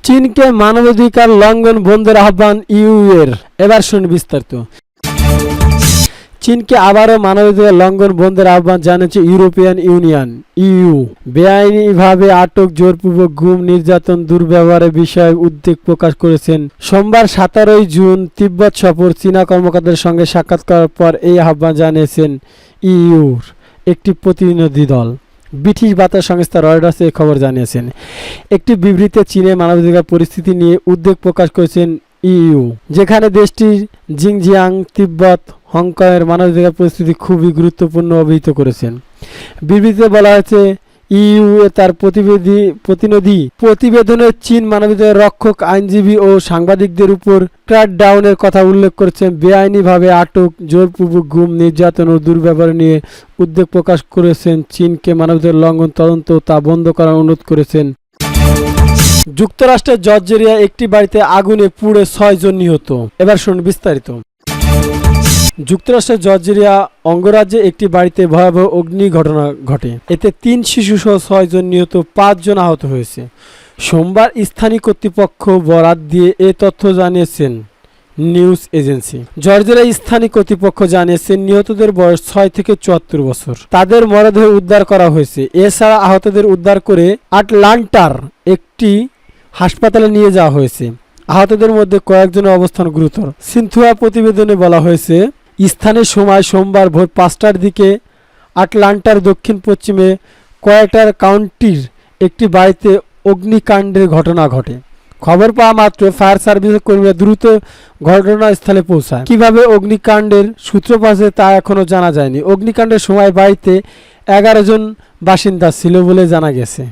চীনকে মানবাধিকার লঙ্ঘন বন্ধের আহ্বান ইউ এর। এবার শুন বিস্তারিত। চীনকে আবারও মানবাধিকার লঙ্ঘন বন্ধের আহ্বান জানিয়েছে ইউরোপিয়ান ইউনিয়ন ইইউ। বেআইনিভাবে আটক, জোরপূর্বক গুম, নির্যাতন, দুর্ব্যবহারের বিষয়ে উদ্বেগ প্রকাশ করেছেন। সোমবার 17 জুন তিব্বত সফর চীনা কর্মকর্তাদের সঙ্গে সাক্ষাৎ করার পর এই আহ্বান জানিয়েছেন ইইউর একটি প্রতিনিধি দল। ব্রিটিশ বার্তা সংস্থা রয়টার্স এই খবর জানিয়েছেন। একটি বিবৃতিতে চীনের মানবাধিকার পরিস্থিতি নিয়ে উদ্বেগ প্রকাশ করেছেন ইইউ, যেখানে দেশটির জিনজিয়াং, তিব্বত, হংকংয়ের মানবাধিকার পরিস্থিতি খুবই গুরুত্বপূর্ণ অভিহিত করেছেন। বিবৃতিতে বলা হয়েছে ইইউ তার প্রতিবেদনে চীন মানবাধিকার রক্ষক, আইনজীবী ও সাংবাদিকদের উপর ক্র্যাকডাউনের কথা উল্লেখ করেছেন। বেআইনিভাবে আটক, জোরপূর্বক গুম, নির্যাতন ও দুর্ব্যবহার নিয়ে উদ্বেগ প্রকাশ করেছেন। চীনকে মানবাধিকার লঙ্ঘন তদন্ত তা বন্ধ করার অনুরোধ করেছেন। যুক্তরাষ্ট্রের জর্জিয়া একটি বাড়িতে আগুনে পুড়ে 6 জন নিহত। এবার শুনুন বিস্তারিত। যুক্তরাষ্ট্রের জর্জিয়া অঙ্গরাজ্যে একটি বাড়িতে ভয়াবহ অগ্নি ঘটনা ঘটে। এতে 3 শিশুসহ 6 জন নিহত, 5 জন আহত হয়েছে। সোমবার স্থানীয় কর্তৃপক্ষ বরাত দিয়ে এ তথ্য জানিয়েছেন নিউজ এজেন্সি। জর্জিয়ার স্থানীয় কর্তৃপক্ষ জানিয়েছেন নিহতদের বয়স 6 থেকে 74 বছর। তাদের মরদেহ উদ্ধার করা হয়েছে। এছাড়া আহতদের উদ্ধার করে আটলান্টার একটি হাসপাতালে নিয়ে যাওয়া হয়েছে। আহতদের মধ্যে কয়েকজনের অবস্থান গুরুতর। সিনথুয়া প্রতিবেদনে বলা হয়েছে, স্থানীয় সময় সোমবার ভোর 5টার দিকে আটলান্টার দক্ষিণ পশ্চিমে কোয়ার্টার কাউন্টির একটি বাড়িতে অগ্নিকাণ্ডের ঘটনা ঘটে। খবর পাওয়া মাত্র ফায়ার সার্ভিসের কর্মীরা দ্রুত ঘটনাস্থলে পৌঁছায়। কিভাবে অগ্নিকাণ্ডের সূত্রপাত তা এখনও জানা যায়নি। অগ্নিকাণ্ডের সময় বাড়িতে 11 জন বাসিন্দা ছিল বলে জানা গেছে।